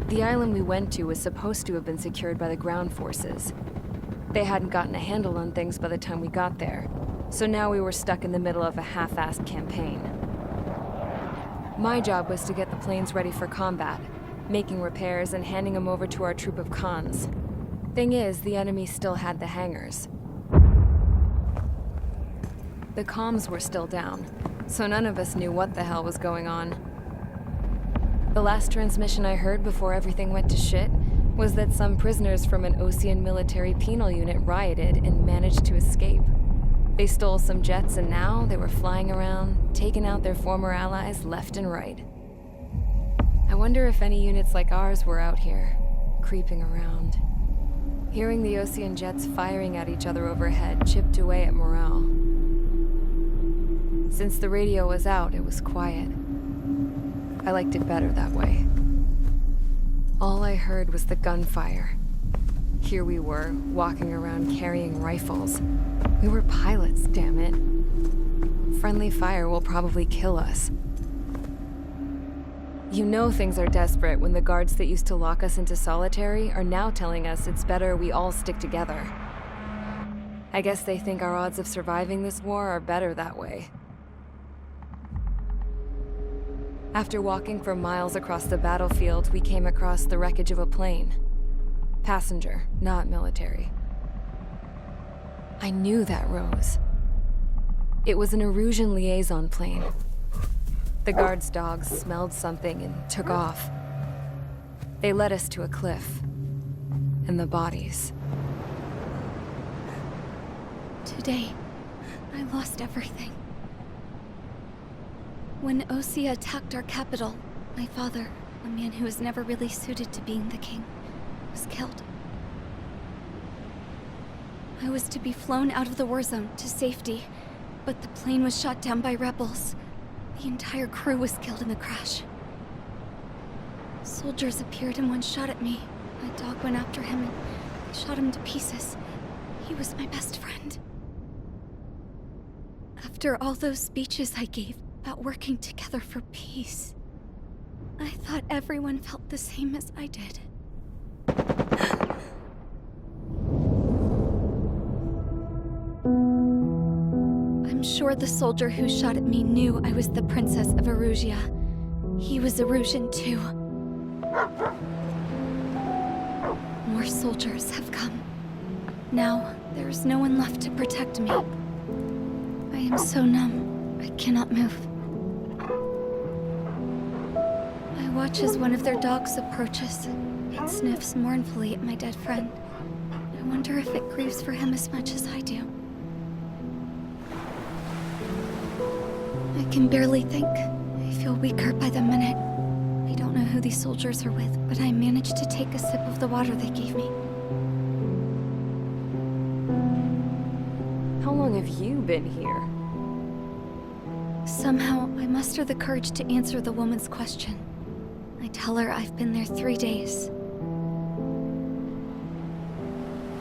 The island we went to was supposed to have been secured by the ground forces. They hadn't gotten a handle on things by the time we got there, so now we were stuck in the middle of a half-assed campaign. My job was to get the planes ready for combat, making repairs and handing them over to our troop of cons. Thing is, the enemy still had the hangars. The comms were still down, so none of us knew what the hell was going on. The last transmission I heard before everything went to shit was that some prisoners from an Osean military penal unit rioted and managed to escape. They stole some jets and now they were flying around, taking out their former allies left and right. I wonder if any units like ours were out here, creeping around. Hearing the Osean jets firing at each other overhead chipped away at morale. Since the radio was out, it was quiet. I liked it better that way. All I heard was the gunfire. Here we were, walking around carrying rifles. We were pilots, damn it. Friendly fire will probably kill us. You know things are desperate when the guards that used to lock us into solitary are now telling us it's better we all stick together. I guess they think our odds of surviving this war are better that way. After walking for miles across the battlefield, we came across the wreckage of a plane. Passenger, not military. I knew that rose. It was an Erusian liaison plane. The guards' dogs smelled something and took off. They led us to a cliff. And the bodies. Today, I lost everything. When Osea attacked our capital, my father, a man who was never really suited to being the king, was killed. I was to be flown out of the war zone to safety, but the plane was shot down by rebels. The entire crew was killed in the crash. Soldiers appeared and one shot at me. My dog went after him and shot him to pieces. He was my best friend. After all those speeches I gave about working together for peace, I thought everyone felt the same as I did. I'm sure the soldier who shot at me knew I was the princess of Erusea. He was Erusian too. More soldiers have come. Now, there's no one left to protect me. I am so numb, I cannot move. I watch as one of their dogs approaches. It sniffs mournfully at my dead friend. I wonder if it grieves for him as much as I do. I can barely think. I feel weaker by the minute. I don't know who these soldiers are with, but I managed to take a sip of the water they gave me. How long have you been here? Somehow, I muster the courage to answer the woman's question. I tell her I've been there 3 days.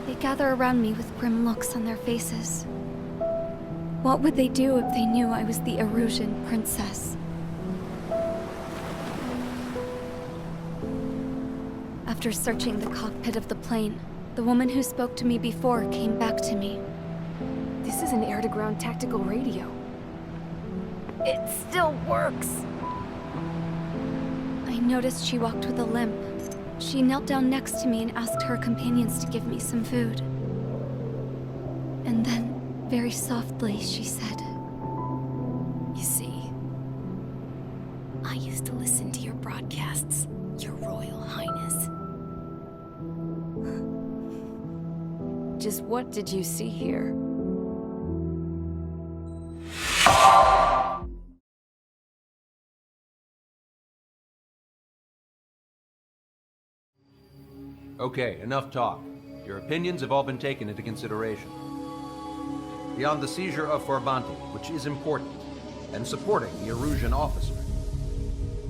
They gather around me with grim looks on their faces. What would they do if they knew I was the Erusian princess? After searching the cockpit of the plane, the woman who spoke to me before came back to me. This is an air-to-ground tactical radio. It still works! I noticed she walked with a limp. She knelt down next to me and asked her companions to give me some food. And then, very softly, she said, "You see, I used to listen to your broadcasts, Your Royal Highness." Just what did you see here? Okay, enough talk. Your opinions have all been taken into consideration. Beyond the seizure of Forbanti, which is important, and supporting the Erusian officer.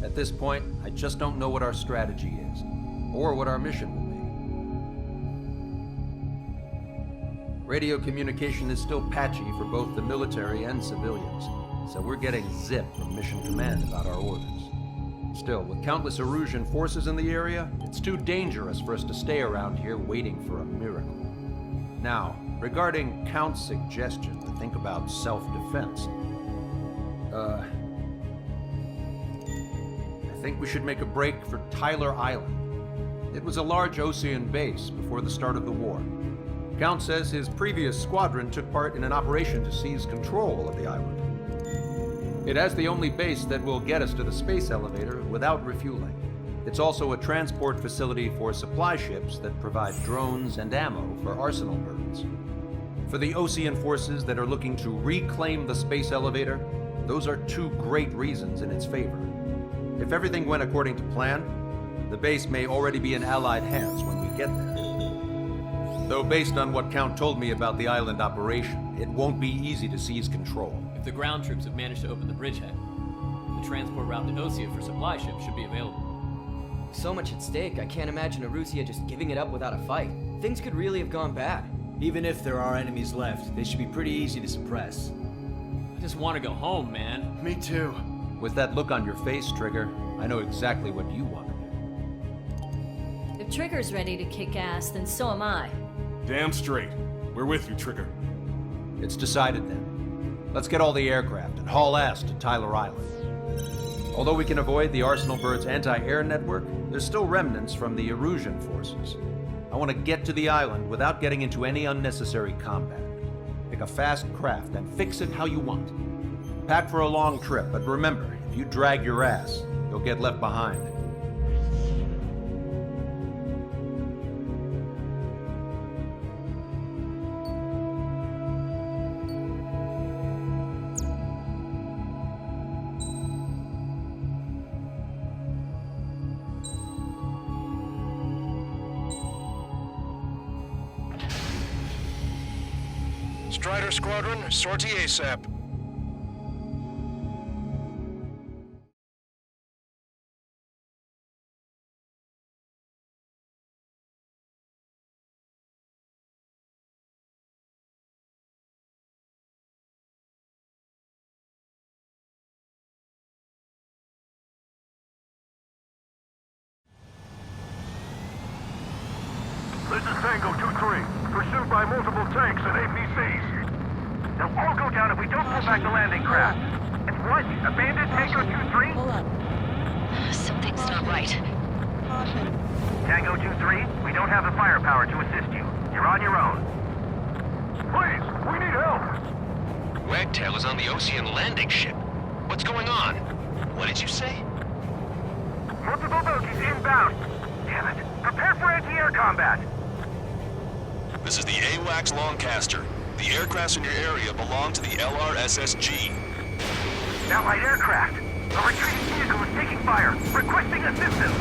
At this point, I just don't know what our strategy is, or what our mission will be. Radio communication is still patchy for both the military and civilians, so we're getting zip from Mission Command about our orders. Still, with countless Erusian forces in the area, it's too dangerous for us to stay around here waiting for a miracle. Now, regarding Count's suggestion to think about self-defense, I think we should make a break for Tyler Island. It was a large Osean base before the start of the war. Count says his previous squadron took part in an operation to seize control of the island. It has the only base that will get us to the space elevator without refueling. It's also a transport facility for supply ships that provide drones and ammo for arsenal birds. For the Osean forces that are looking to reclaim the space elevator, those are two great reasons in its favor. If everything went according to plan, the base may already be in Allied hands when we get there. Though based on what Count told me about the island operation, it won't be easy to seize control. If the ground troops have managed to open the bridgehead, the transport route to Osea for supply ships should be available. So much at stake, I can't imagine Erusea just giving it up without a fight. Things could really have gone bad. Even if there are enemies left, they should be pretty easy to suppress. I just want to go home, man. Me too. With that look on your face, Trigger, I know exactly what you want to do. If Trigger's ready to kick ass, then so am I. Damn straight. We're with you, Trigger. It's decided then. Let's get all the aircraft and haul ass to Tyler Island. Although we can avoid the Arsenal Bird's anti-air network, there's still remnants from the Erusian forces. I want to get to the island without getting into any unnecessary combat. Pick a fast craft and fix it how you want. Pack for a long trip, but remember, if you drag your ass, you'll get left behind. Strider Squadron, sortie ASAP. This is Tango 2-3, pursued by multiple tanks and APCs. They'll all go down if we don't pull back the landing craft. And what? Abandoned Tango 2-3? Hold up. Something's not right. Tango 2-3, we don't have the firepower to assist you. You're on your own. Please, we need help. Wagtail is on the Osean landing ship. What's going on? What did you say? Multiple bogies inbound. Damn it. Prepare for anti-air combat. This is the AWACS Longcaster. The aircrafts in your area belong to the LRSSG. Allied aircraft. A retreating vehicle is taking fire. Requesting assistance.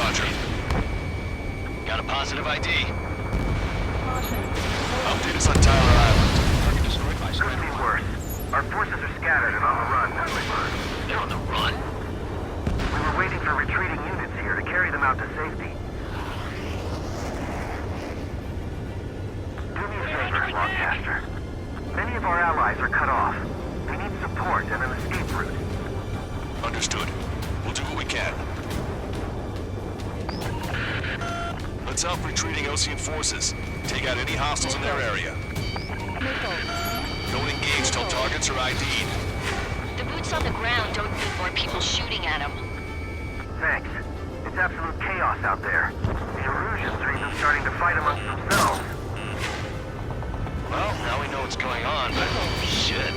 Roger. Got a positive ID. Update us on Tyler Island. Target destroyed by Could be worse. Our forces are scattered and on the run. They're on the run? We were waiting for retreating units here to carry them out to safety. Do me a favor, Longcaster. Many of our allies are cut off. They need support and an escape route. Understood. We'll do what we can. Let's help retreating Osean forces. Take out any hostiles in their area. Don't engage till targets are ID'd. The boots on the ground don't need more people shooting at them. Thanks. It's absolute chaos out there. The Erusians are even starting to fight amongst themselves. Well, now we know what's going on, but shit.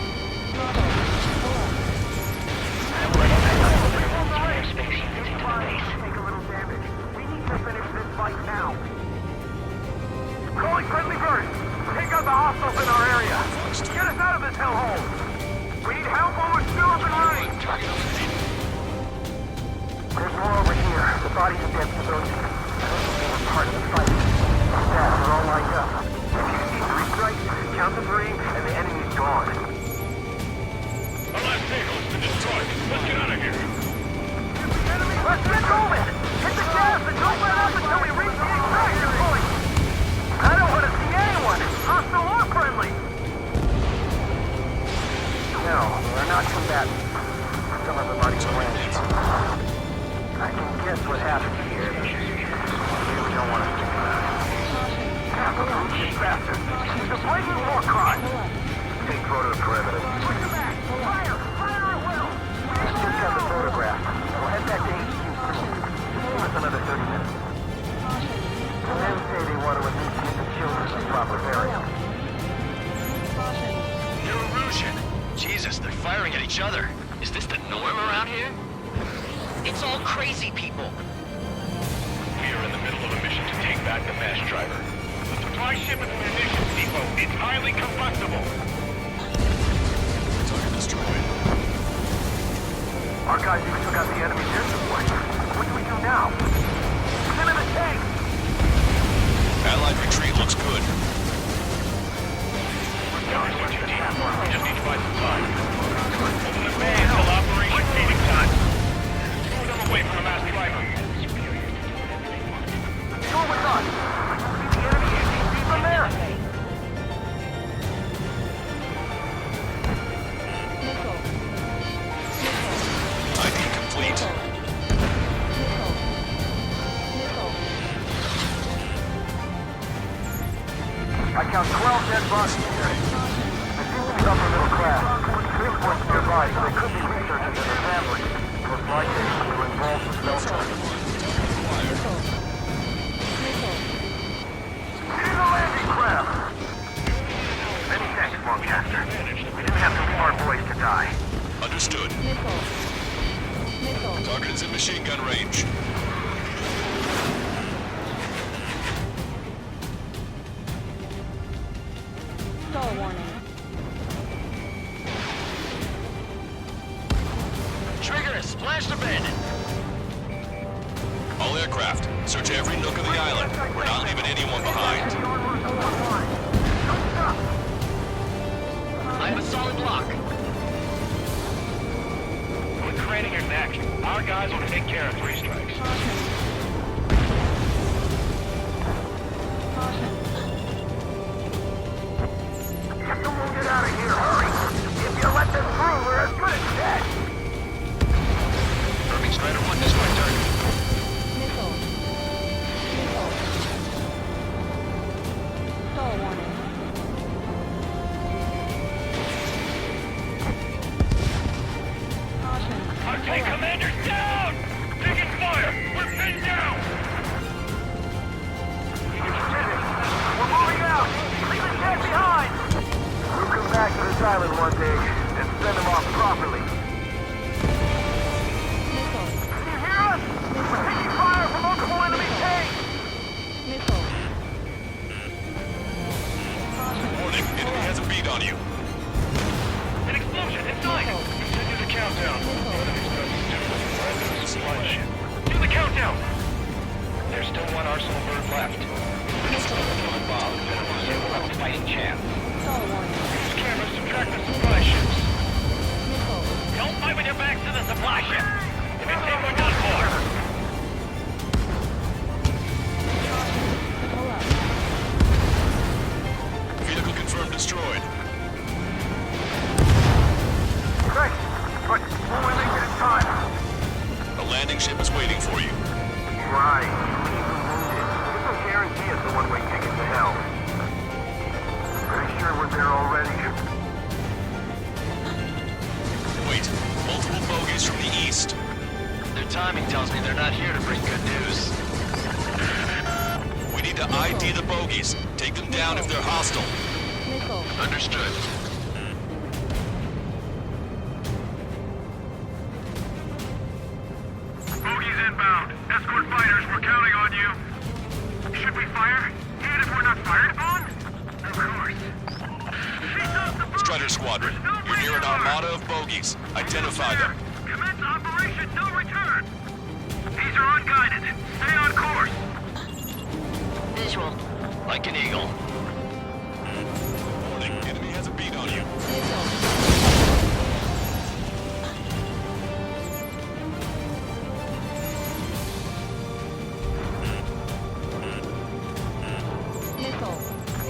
Take a little damage. We need to finish this fight now. Calling friendly birds. Take out the hostiles in our area. Get us out of this hellhole. We need help while we're still up and running. There's more over here. The bodies of dead civilians. They were part of the fight. The stats are all lined up. If you see 3 strikes, count to 3, and the enemy's gone. Our last vehicle's been destroyed. Let's get out of here. Let's get moving! Hit the gas and don't let up until we reach the extraction point! I don't want to see anyone, hostile or friendly! No, we're not combatants. Some of them already arranged. It's all crazy people. We are in the middle of a mission to take back the mass driver. The supply ship and munitions depot is highly combustible. Target destroyed. Our guys even took out the enemy's air support. What do we do now? Send in a tank! Allied retreat looks good. Sorry, Sergeant T. We just need to buy some time. Open the bay until Operation feeding time. Move them away from the mass driver. Go with us! We see the enemy ATC from there! ID complete. I count 12 dead bodies here. They seem to be upper middle class. Spaceports nearby, so they could be researchers and their families. Most likely, they were involved with military. It is a landing craft! Many thanks, Longcaster. We didn't have to leave our boys to die. Understood. Target is in machine gun range. Stall warning. Trigger is splashed abandoned. All aircraft, search every nook of the island. We're not leaving anyone behind. I have a solid block. When training is next, our guys will take care of 3 strikes. We'll get out of here, hurry! If you let them through, we're as good as dead! Irving Strider 1, this way, target. Stall warning. Our tank commander's down! Taking fire! We're pinned down! We're moving out! Leave the tank behind! We'll come back to this island one day and send them off properly. Can you hear us? We're taking fire from multiple enemy tanks! Warning, enemy has a bead on you. An explosion inside! Continue the countdown. Do the countdown! There's still one arsenal bird left. Bob, Erusea will have a fighting chance. Use cameras to track the supply ships. Don't fight with your backs to the supply ship! If it's hit, we're done for! Vehicle confirmed destroyed. Great, but will we make it in time? A landing ship is waiting for you. Right. There's no guarantee it's the one-way ticket to hell. Pretty sure we're there already. Wait, multiple bogies from the east. Their timing tells me they're not here to bring good news. We need to ID the bogies. Take them down if they're hostile. Understood. Bogies inbound. Escort fighters, we're counting on you. Should we fire? Even if we're not fired upon? Of course. Strider Squadron, you're near an armada of bogies. Identify them. Commence Operation No Return. These are unguided. Stay on course. Visual. Like an eagle. Warning, enemy has a bead on you.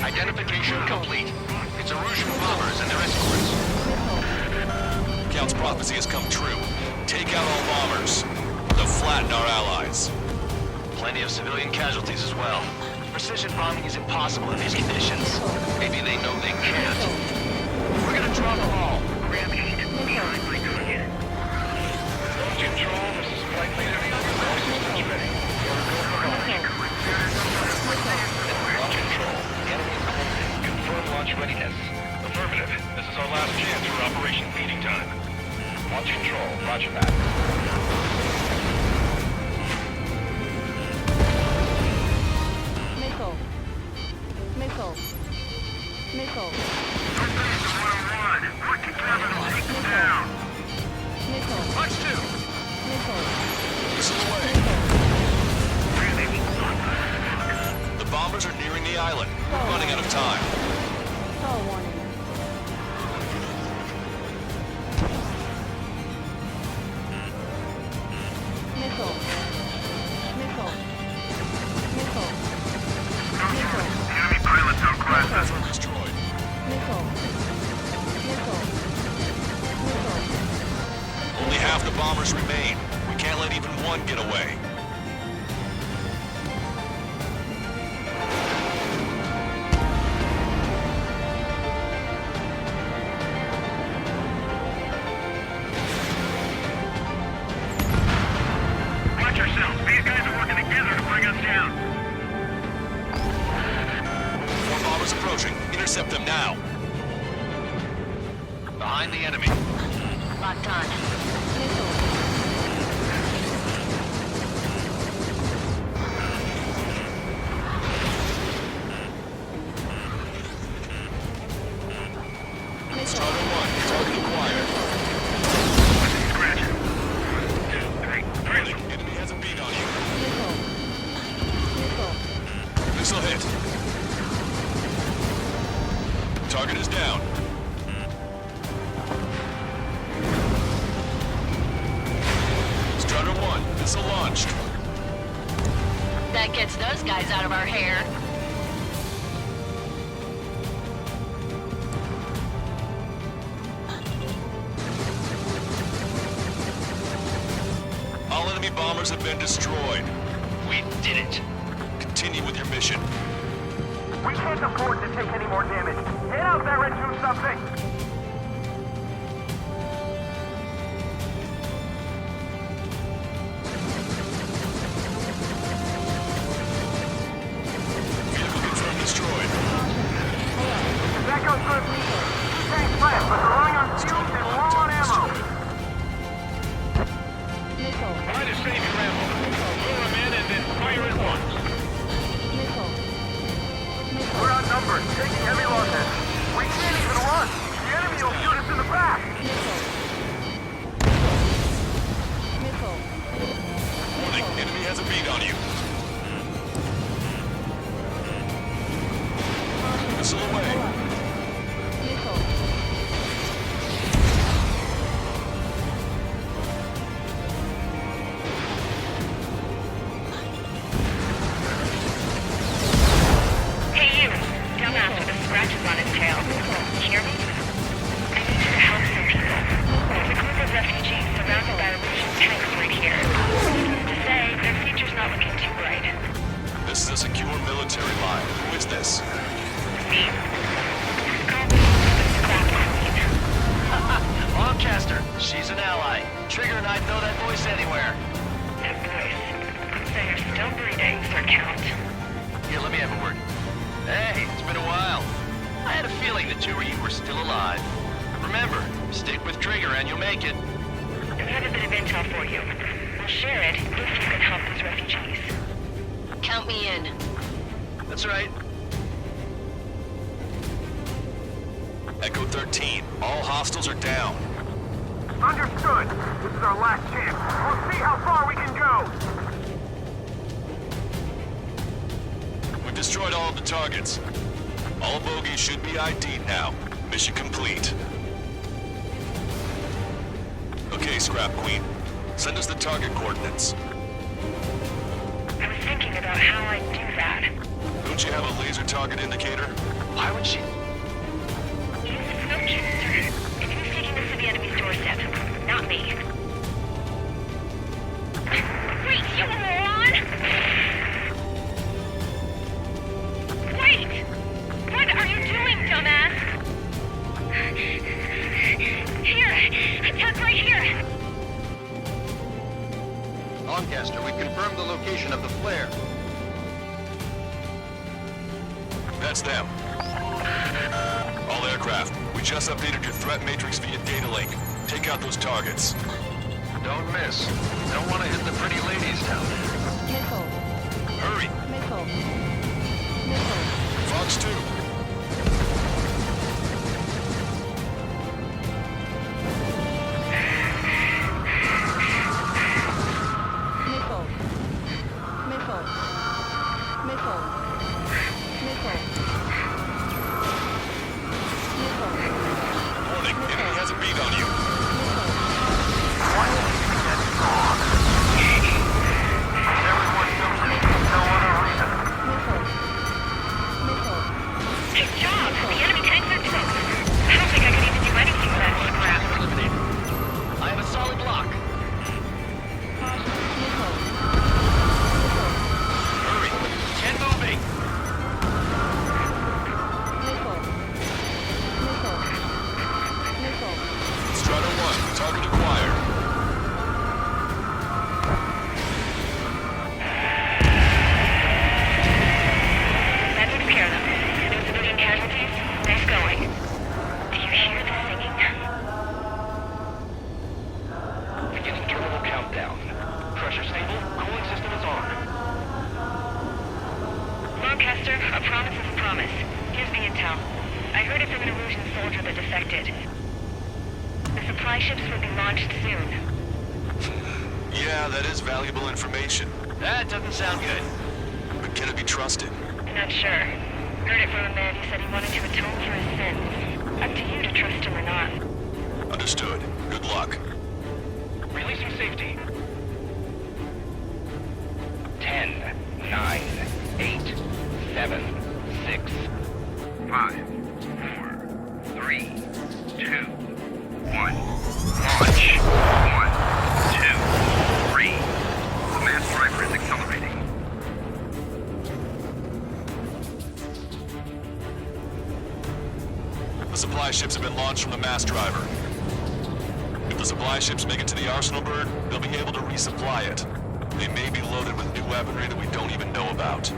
Identification complete. It's Erusian bombers and their escorts. Count's prophecy has come true. Take out all bombers. They'll flatten our allies. Plenty of civilian casualties as well. Precision bombing is impossible in these conditions. Maybe they know they can't. We're gonna drop them all. Ram 8, behind my target. Control, this is Flight Leader. All systems ready. Launch control. Enemy closing. Confirm launch readiness. Affirmative. This is our last chance for Operation Feeding Time. Launch control. Roger that. Missile. Missile. Missile. Missile. Enemy pilots on class. Network destroyed. Missile. Missile. Missile. Only half the bombers remain. We can't let even one get away. Watch yourselves. These guys are working together to bring us down. More bombers approaching. Intercept them now. Behind the enemy. Locked on. Starter 1, target acquired. Scratch. 1, 2, 3. Warning, enemy has a beat on you. Missile. Missile hit. Target is down. Starter 1, missile launched. That gets those guys out of our hair. All enemy bombers have been destroyed. We did it. Continue with your mission. We can't afford to take any more damage. Get out there and do something. Vehicle confirmed destroyed. That goes good. Tanks left, but they're running on fumes and low on ammo. Missile. Try to save your ammo. Lure them in and then fire at once. Missile. Missile. We're outnumbered, taking heavy losses. We can't even run. The enemy will shoot us in the back. Missile. Missile. Warning, enemy has a beat on you. Missile away. Missile. Hey, you. Dumbass with the scratches on his tail. Hear me? I need you to help some people. There's a group of refugees surrounded by Russian tanks right here. Needless to say, their future's not looking too bright. This is a secure military line. Who is this? Me? Call me the Scrap Queen. Lancaster, she's an ally. Trigger and I'd know that voice anywhere. That voice. So you're still breathing, Sir Count. Here, let me have a word. Hey, it's been a while. I had a feeling the two of you were still alive. Remember, stick with Trigger and you'll make it. I've had a bit of intel for you. I'll share it if you can help those refugees. Count me in. That's right. Echo 13, all hostiles are down. Understood. This is our last chance. We'll see how far we can go. We've destroyed all of the targets. All bogies should be ID'd now. Mission complete. Okay, Scrap Queen. Send us the target coordinates. I was thinking about how I'd do that. Don't you have a laser target indicator? Why would she? Use the filter. If he's taking this to the enemy's doorstep, not me. Wait, you moron! Wait! What are you doing, dumbass? Here! Attack right here! Lancaster, we confirmed the location of the flare. That's them. All aircraft, we just updated your threat matrix via data link. Take out those targets. Don't miss. Don't want to hit the pretty ladies down there. Missile. Hurry! Missile. Missile. Fox 2. Missile. Missile. Missile. Missile. Missile. Warning, enemy has a beat on you. Missile. Get strong. promise is a promise. Here's the intel. I heard of an Erusian soldier that defected. The supply ships will be launched soon. Yeah, that is valuable information. That doesn't sound good. But can it be trusted? I'm not sure. Heard it from a man who said he wanted to atone for his sins. Up to you to trust him or not. Understood. Good luck. Releasing safety. 10, 9, 8, 7, 6, 5, 4, 3, 2, 1. Launch. 1, 2, 3. The mass driver is accelerating. The supply ships have been launched from the mass driver. If the supply ships make it to the arsenal bird, they'll be able to resupply it. They may be loaded with new weaponry that we don't even know about.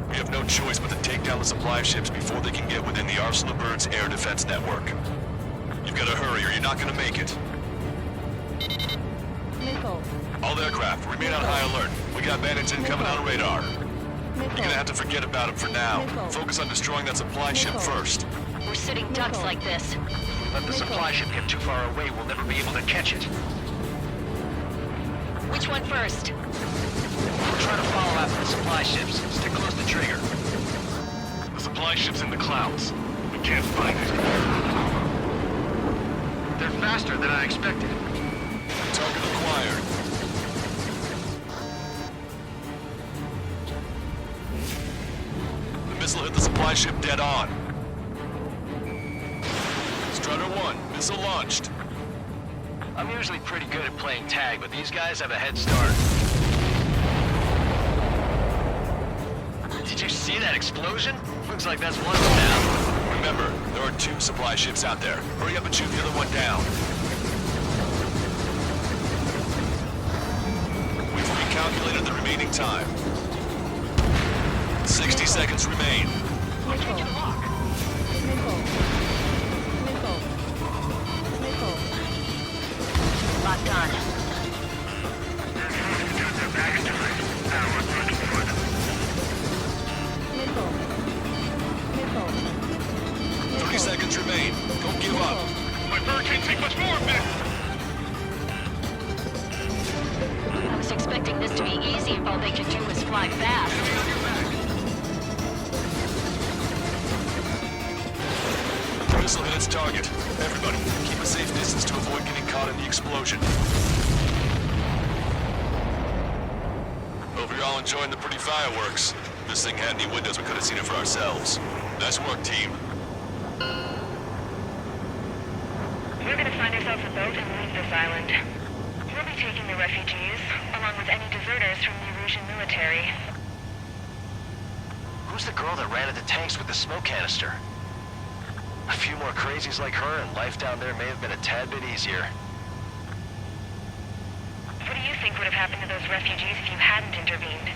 We have no choice but to take down the supply ships before they can get within the arsenal bird's air defense network. You've got to hurry or you're not going to make it. Missile. All aircraft, remain on high alert. We got bandits incoming on radar. You're gonna have to forget about them for now. Focus on destroying that supply ship first. We're sitting ducks like this. If we let the supply ship get too far away, we'll never be able to catch it. Which one first? We'll try to follow after the supply ships. Stick close to trigger. The supply ship's in the clouds. We can't find it. They're faster than I expected. Target acquired. The missile hit the supply ship dead on. Strutter 1, missile launched. I'm usually pretty good at playing tag, but these guys have a head start. Did you see that explosion? Looks like that's one of them now. Remember, there are 2 supply ships out there. Hurry up and shoot the other one down. We've recalculated the remaining time. 60 seconds remain. Missile. Missile. Missile. Missile. Locked on. Missile. Missile. 30 seconds remain. Don't give up. My bird can't take much more of this. I was expecting this to be easy if all they could do was fly fast. Enemy on your back. The missile hit its target. Everybody, keep a safe distance to avoid getting caught in the explosion. Hope you're all enjoying the pretty fireworks. If this thing had any windows, we could have seen it for ourselves. Nice work, team. We're gonna find ourselves a boat and leave this island. We'll be taking the refugees, along with any deserters from the Erusian military. Who's the girl that ran at the tanks with the smoke canister? A few more crazies like her, and life down there may have been a tad bit easier. What do you think would have happened to those refugees if you hadn't intervened?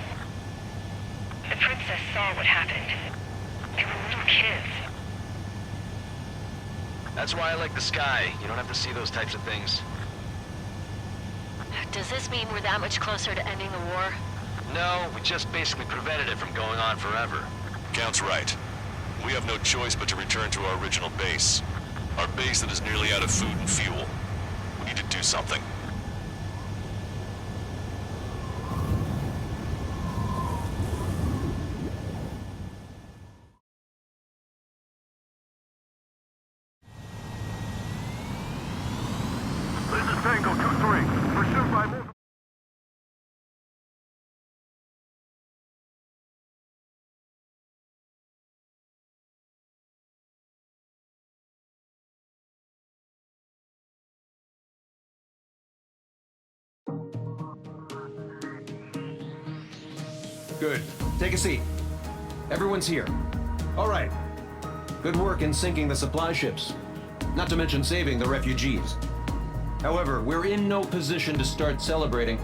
The princess saw what happened. They were little kids. That's why I like the sky. You don't have to see those types of things. Does this mean we're that much closer to ending the war? No, we just basically prevented it from going on forever. Count's right. We have no choice but to return to our original base. Our base that is nearly out of food and fuel. We need to do something. This is Tango 2-3. Pursued by multiple... Good. Take a seat. Everyone's here. All right. Good work in sinking the supply ships. Not to mention saving the refugees. However, we're in no position to start celebrating.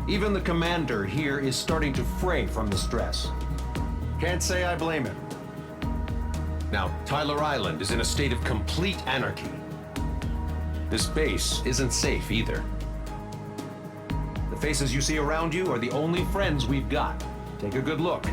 Even the commander here is starting to fray from the stress. Can't say I blame him. Now, Tyler Island is in a state of complete anarchy. This base isn't safe either. The faces you see around you are the only friends we've got. Take a good look.